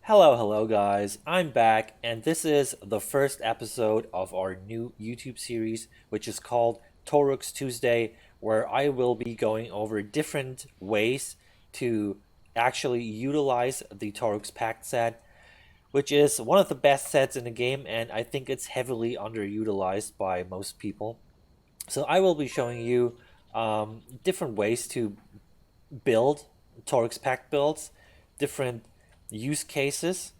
Hello guys, I'm back, and this is the first episode of our new YouTube series, which is called TORUG'S Tuesday, where I will be going over different ways to actually utilize the TORUG'S Pact set, which is one of the best sets in the game, and I think it's heavily underutilized by most people. So I will be showing you different ways to build TORUG'S Pact builds, different use cases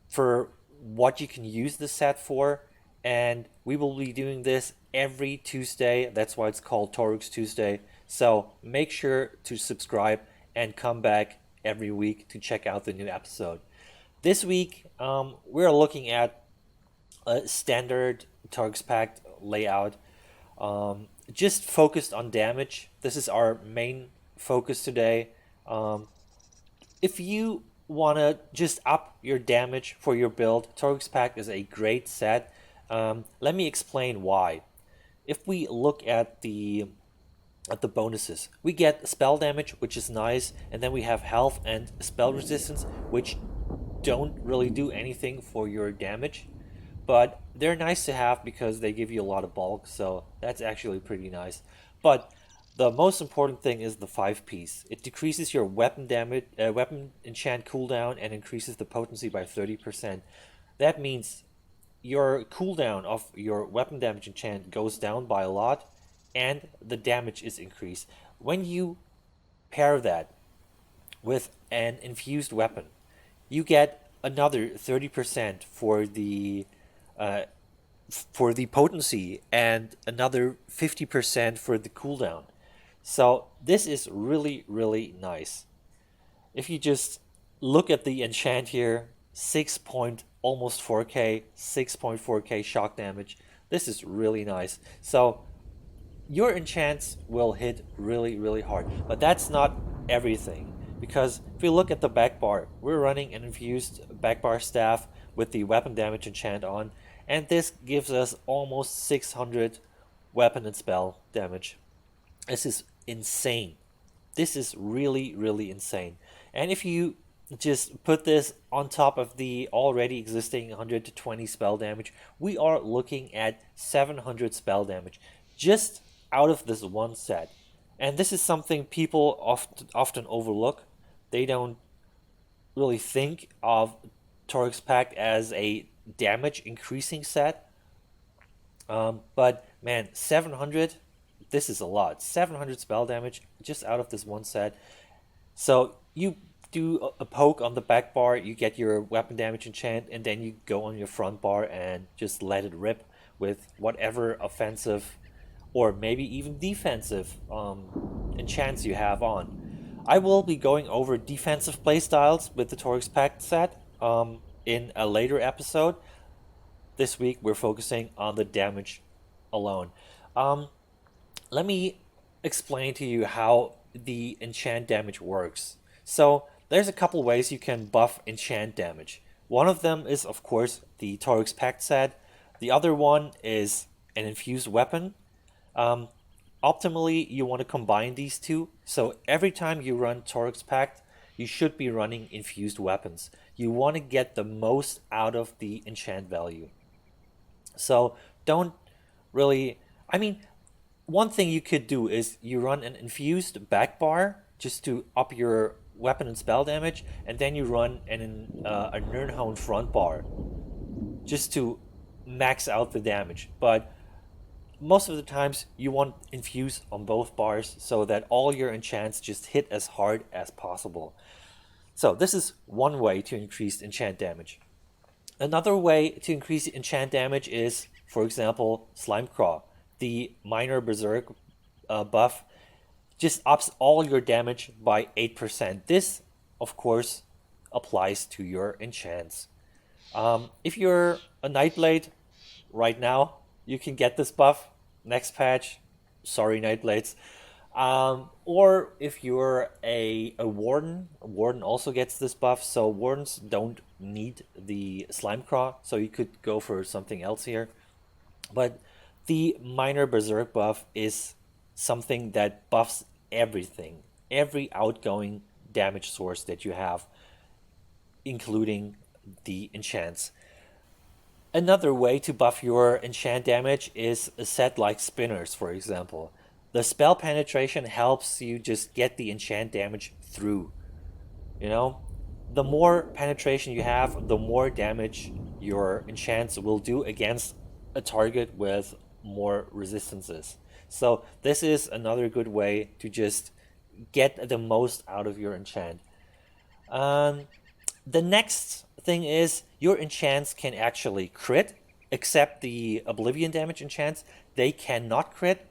for what you can use the set for, and we will be doing this every Tuesday. That's why it's called TORUG'S Tuesday. So make sure to subscribe and come back every week to check out the new episode. This week, we're looking at a standard TORUG'S Pact layout, just focused on damage. This is our main focus today. If you want to just up your damage for your build, TORUG'S Pact is a great set. Let me explain why. If we look at the bonuses, we get spell damage, which is nice, and then we have health and spell resistance, which don't really do anything for your damage, but they're nice to have because they give you a lot of bulk, so that's actually pretty nice. But the most important thing is the 5-piece. It decreases your weapon damage, weapon enchant cooldown, and increases the potency by 30%. That means your cooldown of your weapon damage enchant goes down by a lot, and the damage is increased. When you pair that with an infused weapon, you get another 30% uh, for the potency and another 50% for the cooldown. So this is really, really nice. If you just look at the enchant here, 6 point almost 4k, 6.4k shock damage. This is really nice. So your enchants will hit really, really hard. But that's not everything. Because if we look at the back bar, we're running an infused back bar staff with the weapon damage enchant on, and this gives us almost 600 weapon and spell damage. This is insane. This is really, really insane. And if you just put this on top of the already existing 120 spell damage, we are looking at 700 spell damage just out of this one set. And this is something people often overlook. They don't really think of TORUG'S Pact as a damage increasing set. But man, 700, this is a lot. 700 spell damage just out of this one set. So you do a poke on the back bar, you get your weapon damage enchant, and then you go on your front bar and just let it rip with whatever offensive or maybe even defensive enchants you have on. I will be going over defensive playstyles with the TORUG'S Pact set in a later episode. This week we're focusing on the damage alone. Let me explain to you how the enchant damage works. So there's a couple ways you can buff enchant damage. One of them is, of course, the TORUG'S Pact set. The other one is an infused weapon. Optimally, you want to combine these two. So every time you run TORUG'S Pact, you should be running infused weapons. You want to get the most out of the enchant value. So don't really, I mean, one thing you could do is you run an infused back bar just to up your weapon and spell damage, and then you run a Nirnhound front bar just to max out the damage. But most of the times you want infuse on both bars so that all your enchants just hit as hard as possible. So this is one way to increase enchant damage. Another way to increase enchant damage is, for example, Slime Craw. The minor berserk buff just ups all your damage by 8%. This, of course, applies to your enchants. If you're a Nightblade right now, you can get this buff. Next patch, sorry Nightblades. Or if you're a Warden also gets this buff. So Wardens don't need the Slime Craw, so you could go for something else here. But the minor berserk buff is something that buffs everything, every outgoing damage source that you have. including the enchants. Another way to buff your enchant damage is a set like Spinners, for example. The spell penetration helps you just get the enchant damage through. You know, the more penetration you have, the more damage your enchants will do against a target with more resistances. So this is another good way to just get the most out of your enchant. Um, the next thing is your enchants can actually crit, except the Oblivion damage enchants. They cannot crit,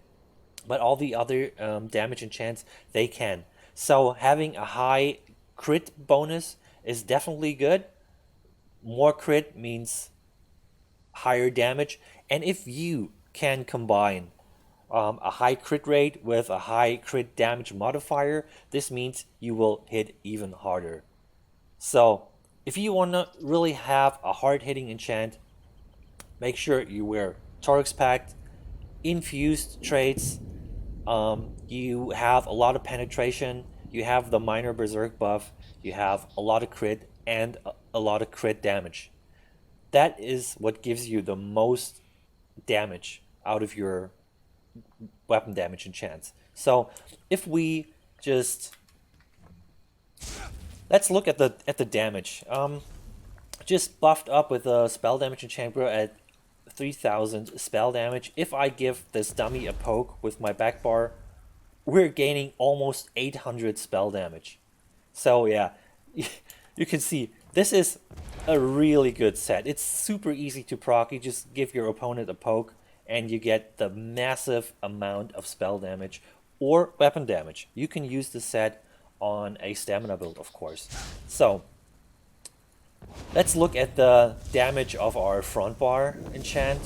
but all the other damage enchants, they can. So having a high crit bonus is definitely good. More crit means higher damage. And if you can combine a high crit rate with a high crit damage modifier, this means you will hit even harder. So if you want to really have a hard hitting enchant, make sure you wear Torug's Pact, infused traits. You have a lot of penetration, you have the minor berserk buff, you have a lot of crit and a lot of crit damage. That is what gives you the most damage out of your weapon damage enchants. So if we just let's look at the damage. Just buffed up with a spell damage enchant at 3000 spell damage. If I give this dummy a poke with my back bar, we're gaining almost 800 spell damage. So yeah, you can see this is a really good set. It's super easy to proc. You just give your opponent a poke and you get the massive amount of spell damage or weapon damage. You can use this set on a stamina build, of course. So let's look at the damage of our front bar enchant.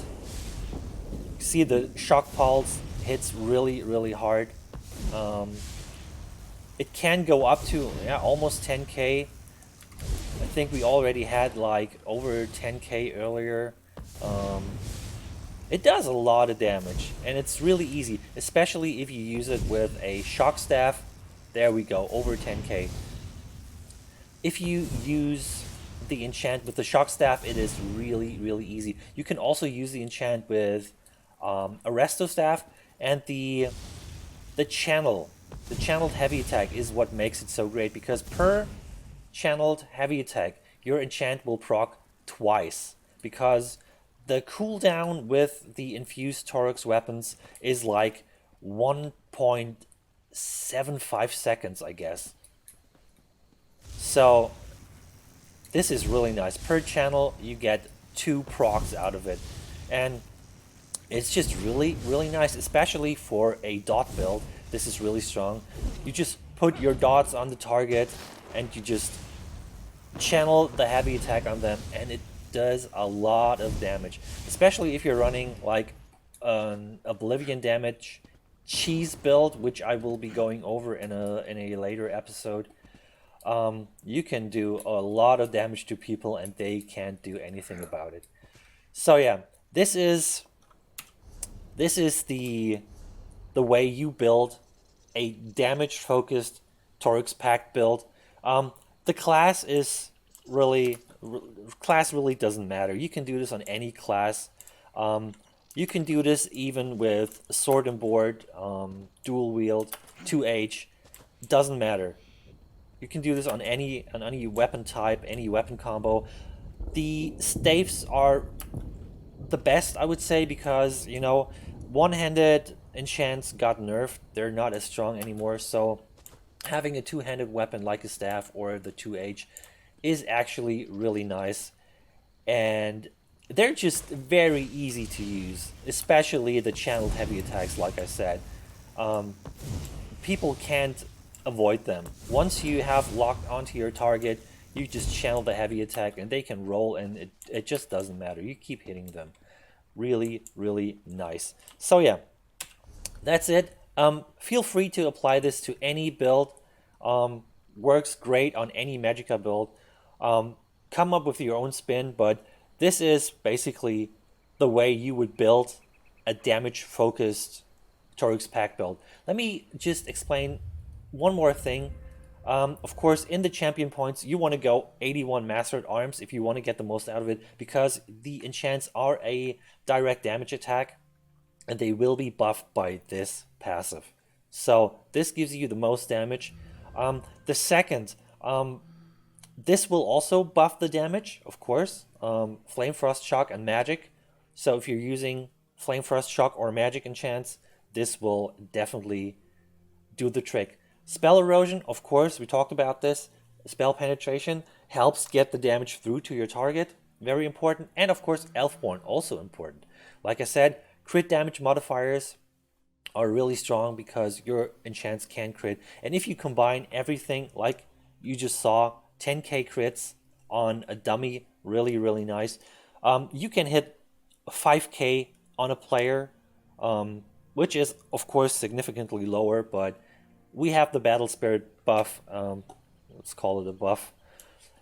See, the shock pulse hits really hard. It can go up to almost 10k. I think we already had like over 10k earlier. It does a lot of damage and it's really easy, especially if you use it with a shock staff. There we go, over 10k. If you use the enchant with the shock staff, it is really easy. You can also use the enchant with a resto staff, and the channeled heavy attack is what makes it so great, because per channeled heavy attack your enchant will proc twice, because the cooldown with the infused Torug's weapons is like 1.75 seconds, I guess. So this is really nice. Per channel you get 2 procs out of it, and it's just really nice, especially for a dot build. This is really strong. You just put your dots on the target and you just channel the heavy attack on them, and it does a lot of damage, especially if you're running like an Oblivion damage cheese build, which I will be going over in a later episode. You can do a lot of damage to people and they can't do anything about it. So yeah, this is the way you build a damage focused Torug's Pact build. The class really doesn't matter. You can do this on any class. You can do this even with sword and board, dual wield, 2H. Doesn't matter. You can do this on any weapon type, any weapon combo. The staves are the best, I would say, because one-handed enchants got nerfed. They're not as strong anymore. So having a two-handed weapon like a staff or the 2H is actually really nice, and they're just very easy to use, especially the channeled heavy attacks. Like I said, people can't avoid them. Once you have locked onto your target, you just channel the heavy attack and they can roll, and it just doesn't matter. You keep hitting them. Really nice. So yeah, that's it. Feel free to apply this to any build. Works great on any Magicka build. Come up with your own spin, but this is basically the way you would build a damage focused Torug's Pact build. Let me just explain one more thing. Of course, in the champion points, you want to go 81 Master at Arms if you want to get the most out of it, because the enchants are a direct damage attack and they will be buffed by this passive. So this gives you the most damage. The second, this will also buff the damage, of course. Flame Frost Shock and Magic. So if you're using Flame Frost Shock or Magic enchants, this will definitely do the trick. Spell Erosion, of course, we talked about this. Spell Penetration helps get the damage through to your target. Very important. And of course, Elfborn, also important. Like I said, crit damage modifiers are really strong because your enchants can crit. And if you combine everything, like you just saw, 10k crits on a dummy, really, really nice. You can hit 5k on a player, which is, of course, significantly lower, but we have the Battle Spirit buff. Let's call it a buff.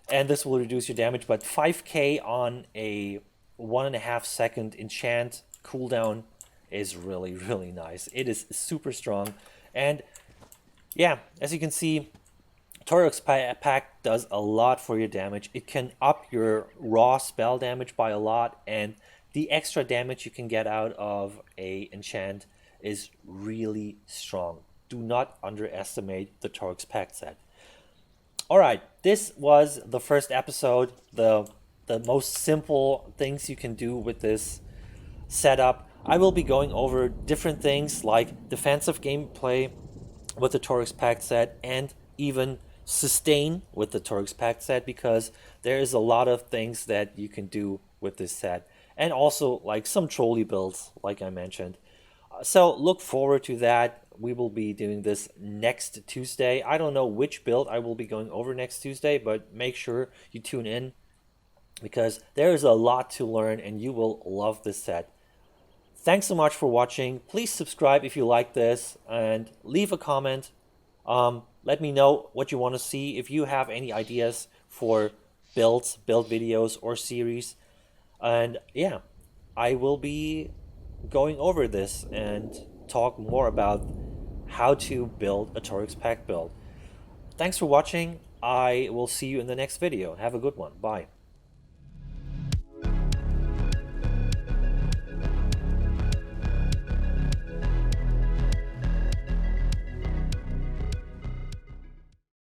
And this will reduce your damage, but 5k on a 1.5 second enchant cooldown is really, really nice. It is super strong. And yeah, as you can see, TORUG'S pack does a lot for your damage. It can up your raw spell damage by a lot, and the extra damage you can get out of a enchant is really strong. Do not underestimate the TORUG'S pack set. Alright, this was the first episode, the most simple things you can do with this setup. I will be going over different things like defensive gameplay with the TORUG'S pack set, and even sustain with the TORUG'S pack set, because there is a lot of things that you can do with this set. And also like some trolley builds, like I mentioned. So look forward to that. We will be doing this next Tuesday. I don't know which build I will be going over next Tuesday, but make sure you tune in, because there is a lot to learn and you will love this set. Thanks so much for watching. Please subscribe if you like this and leave a comment. Let me know what you want to see. If you have any ideas for builds, build videos, or series. And yeah, I will be going over this and talk more about how to build a TORUG'S pack build. Thanks for watching. I will see you in the next video. Have a good one. Bye.